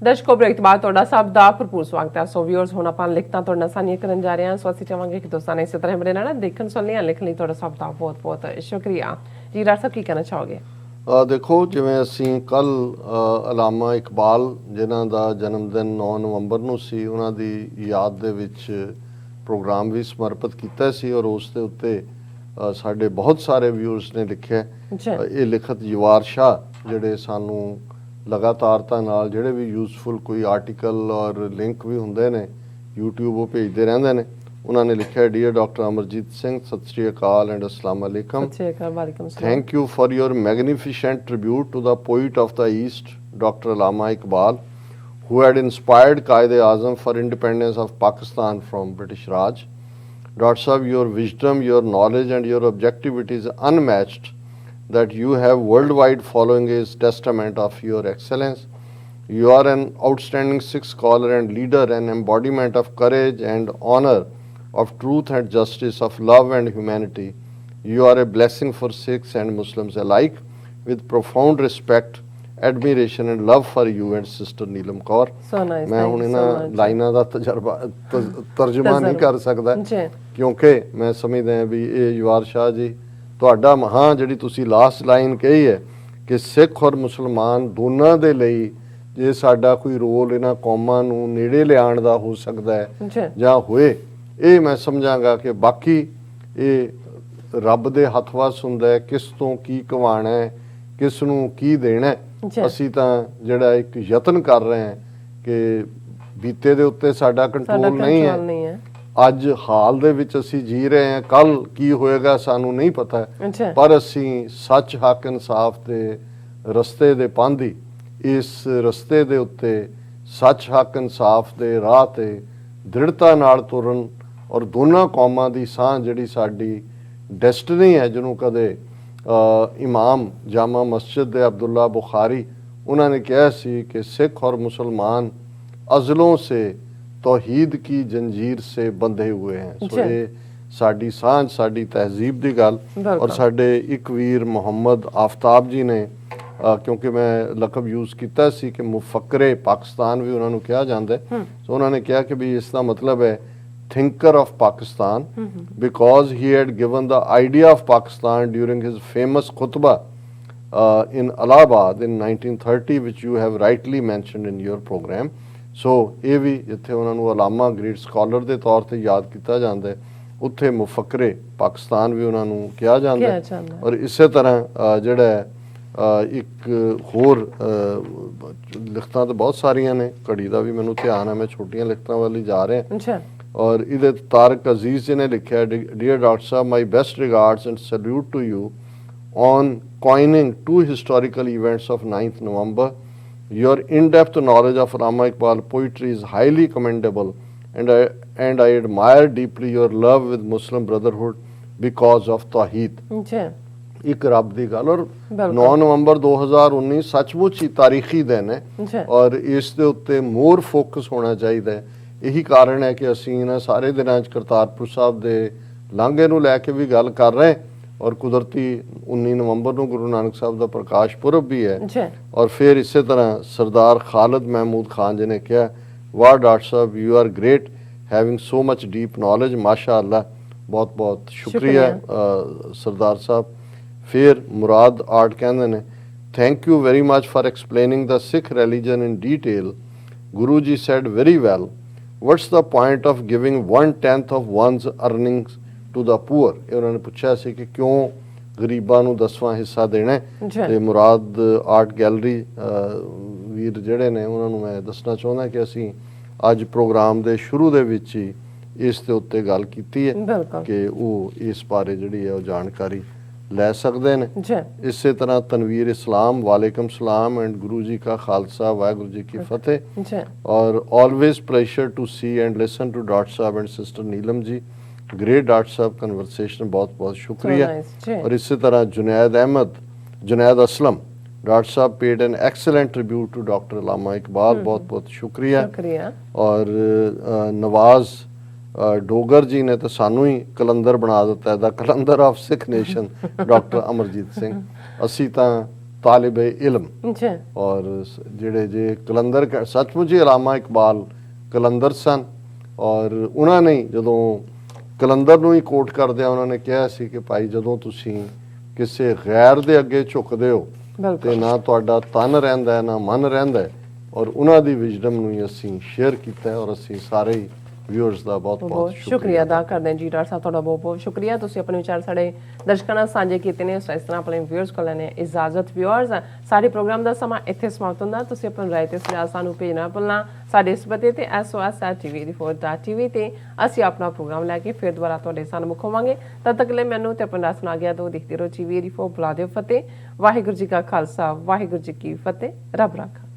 ਦਰਸ਼ਕੋ break ਤੋਂ ਬਾਅਦ ਤੁਹਾਡਾ ਸਭ ਦਾ ਭਰਪੂਰ ਸਵਾਗਤ ਹੈ। ਸੋ ਵਿਊਅਰਸ ਹੁਣ ਆਪਾਂ ਲਿਖਤਾਂ ਤੁਹਾਡੇ ਨਾਲ ਸਾਂਝੀਆਂ ਕਰਨ ਜਾ ਰਹੇ ਹਾਂ। ਸੋ ਅਸੀਂ ਚਾਹਾਂਗੇ ਕਿ ਦੋਸਤਾਂ ਨੇ ਇਸੇ ਤਰ੍ਹਾਂ ਬਣੇ ਰਹਿਣਾ, ਦੇਖਣ ਸੁਣਨ ਲਿਖਣ ਲਈ ਤੁਹਾਡਾ ਸਭ ਦਾ ਬਹੁਤ ਬਹੁਤ ਸ਼ੁਕਰੀਆ ਜੀ। ਡਾਕਟਰ ਸਾਹਿਬ ਕੀ ਕਹਿਣਾ ਚਾਹੋਗੇ? ਦੇਖੋ, ਜਿਵੇਂ ਅਸੀਂ ਕੱਲ੍ਹ ਅਲਾਮਾ ਇਕਬਾਲ ਜਿਨ੍ਹਾਂ ਦਾ ਜਨਮ ਦਿਨ 9 ਨਵੰਬਰ ਨੂੰ ਸੀ, ਉਹਨਾਂ ਦੀ ਯਾਦ ਦੇ ਵਿੱਚ ਪ੍ਰੋਗਰਾਮ ਵੀ ਸਮਰਪਿਤ ਕੀਤਾ ਸੀ ਔਰ ਉਸ ਦੇ ਉੱਤੇ ਸਾਡੇ ਬਹੁਤ ਸਾਰੇ ਵਿਊਅਰਸ ਨੇ ਲਿਖਿਆ। ਇਹ ਲਿਖਤ ਯਵਾਰ ਸ਼ਾਹ ਜਿਹੜੇ ਸਾਨੂੰ ਲਗਾਤਾਰਤਾ ਨਾਲ ਜਿਹੜੇ ਵੀ ਯੂਜ਼ਫੁਲ ਕੋਈ ਆਰਟੀਕਲ ਔਰ ਲਿੰਕ ਵੀ ਹੁੰਦੇ ਨੇ YouTube ਉਹ ਭੇਜਦੇ ਰਹਿੰਦੇ ਨੇ। ਉਹਨਾਂ ਨੇ ਲਿਖਿਆ, ਡੀਅਰ ਡਾਕਟਰ ਅਮਰਜੀਤ ਸਿੰਘ, ਸਤਿ ਸ਼੍ਰੀ ਅਕਾਲ ਐਂਡ ਅਸਲਾਮ ਵਾਲੇਕਮ। Thank you for your magnificent tribute to the poet of the east doctor Allama Iqbal, who had inspired Qaid-e-Azam for independence of Pakistan from British Raj. Dr. Sahab, your wisdom, your knowledge and your objectivity is unmatched. That you have worldwide following is testament of your excellence. You are an outstanding Sikh scholar and leader, an embodiment of courage and honor, of truth and justice, of love and humanity. You are a blessing for Sikhs and Muslims alike. With profound respect, admiration and love for you and sister Neelam Kaur. So nice. मैं ਹੁਣ ਇਹਨਾਂ ਲਾਈਨਾਂ ਦਾ ਤਰਜਮਾ ਨਹੀਂ ਕਰ ਸਕਦਾ ਕਿਉਂਕਿ ਮੈਂ ਸਮਝਦਾ ਹਾਂ ਵੀ ਇਹ ਯਵਾਰ ਸ਼ਾਹ ਜੀ ਤੁਹਾਡਾ ਮਹਾਂ ਜਿਹੜੀ ਤੁਸੀਂ ਲਾਸਟ ਲਾਈਨ ਕਹੀ ਹੈ ਕਿ ਸਿੱਖ ਔਰ ਮੁਸਲਮਾਨ ਦੋਨਾਂ ਦੇ ਲਈ ਜੇ ਸਾਡਾ ਕੋਈ ਰੋਲ ਇਹਨਾਂ ਕੌਮਾਂ ਨੂੰ ਨੇੜੇ ਲਿਆਉਣ ਦਾ ਹੋ ਸਕਦਾ ਹੈ ਜਾਂ ਹੋਏ, ਇਹ ਮੈਂ ਸਮਝਾਂਗਾ ਕਿ ਬਾਕੀ ਇਹ ਰੱਬ ਦੇ ਹੱਥ ਵੱਸ ਹੁੰਦਾ ਹੈ, ਕਿਸ ਤੋਂ ਕੀ ਕਵਾਣਾ ਹੈ, ਕਿਸ ਨੂੰ ਕੀ ਦੇਣਾ। ਅਸੀਂ ਤਾਂ ਜਿਹੜਾ ਇੱਕ ਯਤਨ ਕਰ ਰਹੇ ਹਾਂ ਕਿ ਬੀਤੇ ਦੇ ਉੱਤੇ ਸਾਡਾ ਕੰਟਰੋਲ ਨਹੀਂ ਹੈ। ਅੱਜ ਹਾਲ ਦੇ ਵਿੱਚ ਅਸੀਂ ਜੀ ਰਹੇ ਹਾਂ, ਕੱਲ ਕੀ ਹੋਏਗਾ ਸਾਨੂੰ ਨਹੀਂ ਪਤਾ, ਪਰ ਅਸੀਂ ਸੱਚ ਹੱਕ ਇਨਸਾਫ ਦੇ ਰਸਤੇ ਦੇ ਪਾਂਧੀ, ਇਸ ਰਸਤੇ ਦੇ ਉੱਤੇ ਸੱਚ ਹੱਕ ਇਨਸਾਫ ਦੇ ਰਾਹ ਤੇ ਦ੍ਰਿੜਤਾ ਨਾਲ ਤੁਰਨ ਔਰ ਦੋਨਾਂ ਕੌਮਾਂ ਦੀ ਸਾਂਝ ਜਿਹੜੀ ਸਾਡੀ ਡੈਸਟਨੀ ਹੈ, ਜਿਹਨੂੰ ਕਦੇ इमाम जामा मस्जिद अब्दुल्ला बुखारी उन्होंने कहा सी कि सिख और मुसलमान अज़लों से तौहीद की जंजीर से बंधे हुए हैं। सो ये साडी सांझ, साडी तहजीब की गल। और साडे एक वीर मुहम्मद आफ्ताब जी ने क्योंकि मैं लकब यूज़ किया सी कि मुफक्रे पाकिस्तान भी उन्होंने कहा जाता है। सो उन्होंने कहा कि भी इसका मतलब है thinker of Pakistan, because he had given the idea of Pakistan during his famous khutbah in Allahabad in 1930, which you have rightly mentioned in your program. So ਇਹ ਵੀ ਜਿੱਥੇ ਉਹਨਾਂ ਨੂੰ ਅਲਾਮਾ ਗ੍ਰੇਟ ਸਕਾਲਰ ਦੇ ਤੌਰ ਤੇ ਯਾਦ ਕੀਤਾ ਜਾਂਦਾ ਹੈ, ਉੱਥੇ ਮੁਫੱਕਰੇ ਪਾਕਿਸਤਾਨ ਵੀ ਉਹਨਾਂ ਨੂੰ ਕਿਹਾ ਜਾਂਦਾ ਹੈ। ਔਰ ਇਸੇ ਤਰ੍ਹਾਂ ਜਿਹੜਾ ਇੱਕ ਹੋਰ ਲਿਖਤਾਂ ਤਾਂ ਬਹੁਤ ਸਾਰੀਆਂ ਨੇ, ਘੜੀ ਦਾ ਵੀ ਮੈਨੂੰ ਧਿਆਨ ਹੈ, ਮੈਂ ਛੋਟੀਆਂ ਲਿਖਤਾਂ ਵੱਲ ਹੀ ਜਾ ਰਿਹਾ। और इधर तारक अजीज जी ने लिखा है, डियर डॉक्टर साहब, my best regards and salute to you on coining 2 historical events of 9th November. Your in-depth knowledge of Allama Iqbal poetry is highly commendable, and I admire deeply your love with Muslim brotherhood because of Tawheed. ਇੱਕ ਰੱਬ ਦੀ ਗੱਲ। ਔਰ 9 ਨਵੰਬਰ 2019 ਸੱਚਮੁੱਚ ਹੀ ਤਾਰੀਖੀ ਦਿਨ ਹੈ ਔਰ ਇਸ ਦੇ ਉੱਤੇ ਮੋਰ ਫੋਕਸ ਹੋਣਾ ਚਾਹੀਦਾ ਹੈ। ਇਹੀ ਕਾਰਨ ਹੈ ਕਿ ਅਸੀਂ ਇਹਨਾਂ ਸਾਰੇ ਦਿਨਾਂ 'ਚ ਕਰਤਾਰਪੁਰ ਸਾਹਿਬ ਦੇ ਲਾਂਘੇ ਨੂੰ ਲੈ ਕੇ ਵੀ ਗੱਲ ਕਰ ਰਹੇ ਔਰ ਕੁਦਰਤੀ 19 ਨਵੰਬਰ ਨੂੰ ਗੁਰੂ ਨਾਨਕ ਸਾਹਿਬ ਦਾ ਪ੍ਰਕਾਸ਼ ਪੁਰਬ ਵੀ ਹੈ। ਔਰ ਫਿਰ ਇਸੇ ਤਰ੍ਹਾਂ ਸਰਦਾਰ ਖਾਲਿਦ ਮਹਿਮੂਦ ਖਾਨ ਜੀ ਨੇ ਕਿਹਾ, ਵਾਹ doctor Sahib, you are great having so much deep knowledge, ਮਾਸ਼ਾ ਅੱਲਾ। ਬਹੁਤ ਬਹੁਤ ਸ਼ੁਕਰੀਆ ਸਰਦਾਰ ਸਾਹਿਬ। ਫਿਰ ਮੁਰਾਦ ਆਰਟ ਕਹਿੰਦੇ ਨੇ, thank you very much for explaining the Sikh religion in detail. Guru ji said very well, what's the point of giving 1/10 of one's earnings to the poor? ਇਹ ਉਹਨਾਂ ਨੇ ਪੁੱਛਿਆ ਸੀ ਕਿ ਕਿਉਂ ਗਰੀਬਾਂ ਨੂੰ 10ਵਾਂ ਹਿੱਸਾ ਦੇਣਾ ਹੈ। ਤੇ ਮੁਰਾਦ ਆਰਟ ਗੈਲਰੀ ਵੀਰ ਜਿਹੜੇ ਨੇ ਉਹਨਾਂ ਨੂੰ ਮੈਂ ਦੱਸਣਾ ਚਾਹੁੰਦਾ ਕਿ ਅਸੀਂ ਅੱਜ ਪ੍ਰੋਗਰਾਮ ਦੇ ਸ਼ੁਰੂ ਦੇ ਵਿੱਚ ਹੀ ਇਸ ਦੇ ਉੱਤੇ ਗੱਲ ਕੀਤੀ ਹੈ ਕਿ ਉਹ ਇਸ ਬਾਰੇ ਜਿਹੜੀ ਹੈ ਉਹ ਜਾਣਕਾਰੀ ਲੈ ਸਕਦੇ ਨੇ। ਇਸੇ ਤਰ੍ਹਾਂ ਤਨਵੀਰ ਇਸਲਾਮ, ਵਾਲੇਕਮ ਸਲਾਮ ਐਂਡ ਗੁਰੂ ਜੀ ਕਾ ਖਾਲਸਾ, ਵਾਹਿਗੁਰੂ ਜੀ ਕੀ ਫਤਿਹ। ਔਰ always pleasure to see and listen to doctor ਸਾਹਿਬ and sister Neelam ji, great doctor साहब कन्वर्सेशन, बहुत बहुत शुक्रिया। और इसी तरह Junaid Aslam, doctor Sahib paid an excellent tribute to doctor Allama Iqbal, बहुत बहुत शुक्रिया। और नवाज डोगर जी ने तो सानू ही कलंदर बना दिता है, the Qalandar of Sikh nation doctor Amarjeet Singh. असी तो ਤਾਲਿਬ ਇਲਮ ਜੀ ਔਰ ਜਿਹੜੇ ਜੇ ਕਲੰਦਰ ਸੱਚਮੁੱਚ ਹੀ ਅਲਾਮਾ ਇਕਬਾਲ ਕਲੰਦਰ ਸਨ ਔਰ ਉਹਨਾਂ ਨੇ ਜਦੋਂ ਕਲੰਦਰ ਨੂੰ ਹੀ ਕੋਟ ਕਰਦਿਆਂ ਉਹਨਾਂ ਨੇ ਕਿਹਾ ਸੀ ਕਿ ਭਾਈ ਜਦੋਂ ਤੁਸੀਂ ਕਿਸੇ ਗੈਰ ਦੇ ਅੱਗੇ ਝੁਕਦੇ ਹੋ ਤੇ ਨਾ ਤੁਹਾਡਾ ਤਨ ਰਹਿੰਦਾ ਹੈ ਨਾ ਮਨ ਰਹਿੰਦਾ ਹੈ ਔਰ ਉਹਨਾਂ ਦੀ ਵਿਜ਼ਡਮ ਨੂੰ ਹੀ ਅਸੀਂ ਸ਼ੇਅਰ ਕੀਤਾ ਔਰ ਅਸੀਂ ਸਾਰੇ ਹੀ ਵਿਊਅਰਸ ਦਾ ਬਹੁਤ ਬਹੁਤ ਸ਼ੁਕਰੀਆ ਅਦਾ ਕਰਦੇ ਹਾਂ ਜੀ। ਡਾਕਟਰ ਸਾਹਿਬ ਤੁਹਾਡਾ ਬਹੁਤ ਬਹੁਤ ਸ਼ੁਕਰੀਆ, ਤੁਸੀਂ ਆਪਣੇ ਵਿਚਾਰ ਸਾਡੇ ਦਰਸ਼ਕਾਂ ਨਾਲ ਸਾਂਝੇ ਕੀਤੇ ਨੇ। ਇਸ ਤਰ੍ਹਾਂ ਆਪਣੇ ਵਿਊਅਰਸ ਕੋਲ ਲੈਣੇ ਇਜਾਜ਼ਤ। ਵਿਊਅਰਸ, ਸਾਡੇ ਪ੍ਰੋਗਰਾਮ ਦਾ ਸਮਾਂ ਇੱਥੇ ਸਮਾਪਤ ਹੁੰਦਾ। ਤੁਸੀਂ ਆਪਣੀ ਰਾਏ ਤੇ ਸੁਝਾਅ ਸਾਨੂੰ ਭੇਜਣਾ ਭੁੱਲਣਾ ਸਾਡੇ ਇਸ ਪਤੇ ਤੇ sos@tv84.tv ਤੇ ਅਸੀਂ ਆਪਣਾ ਪ੍ਰੋਗਰਾਮ ਲੈ ਕੇ ਫਿਰ ਦੁਬਾਰਾ ਤੁਹਾਡੇ ਸਾਹਮਣੇ ਹੋਵਾਂਗੇ। ਤਦ ਤੱਕ ਲਈ ਮੈਨੂੰ ਤੇ ਆਪਣਾ ਸੁਣਾ ਗਿਆ ਦੋ ਦੇਖਦੇ ਰਹੋ TV84। ਬੁਲਾ ਦਿਓ ਫਤਿਹ। ਵਾਹਿਗੁਰੂ ਜੀ ਕਾ ਖਾਲਸਾ, ਵਾਹਿਗੁਰੂ ਜੀ ਕੀ ਫਤਿਹ। ਰੱਬ ਰਾਖਾ।